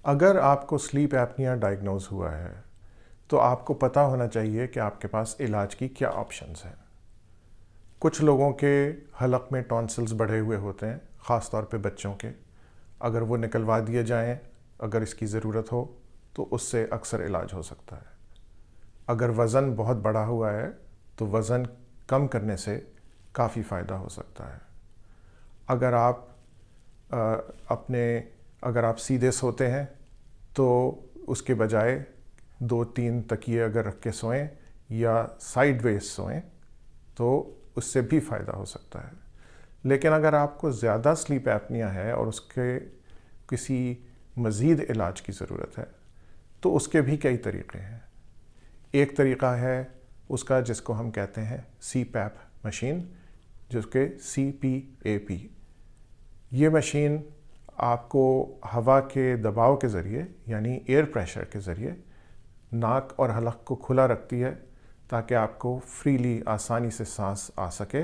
اگر آپ کو سلیپ ایپنیا ڈائگنوز ہوا ہے تو آپ کو پتہ ہونا چاہیے کہ آپ کے پاس علاج کی کیا آپشنز ہیں۔ کچھ لوگوں کے حلق میں ٹونسلز بڑھے ہوئے ہوتے ہیں، خاص طور پہ بچوں کے۔ اگر وہ نکلوا دیے جائیں، اگر اس کی ضرورت ہو تو اس سے اکثر علاج ہو سکتا ہے۔ اگر وزن بہت بڑھا ہوا ہے تو وزن کم کرنے سے کافی فائدہ ہو سکتا ہے۔ اگر آپ سیدھے سوتے ہیں تو اس کے بجائے 2-3 تکیے اگر رکھ کے سوئیں یا سائیڈ ویز سوئیں تو اس سے بھی فائدہ ہو سکتا ہے۔ لیکن اگر آپ کو زیادہ سلیپ ایپنیا ہے اور اس کے کسی مزید علاج کی ضرورت ہے تو اس کے بھی کئی طریقے ہیں۔ ایک طریقہ ہے اس کا جس کو ہم کہتے ہیں سی پیپ مشین، جس کے CPAP۔ یہ مشین آپ کو ہوا کے دباؤ کے ذریعے یعنی ایئر پریشر کے ذریعے ناک اور حلق کو کھلا رکھتی ہے تاکہ آپ کو فریلی آسانی سے سانس آ سکے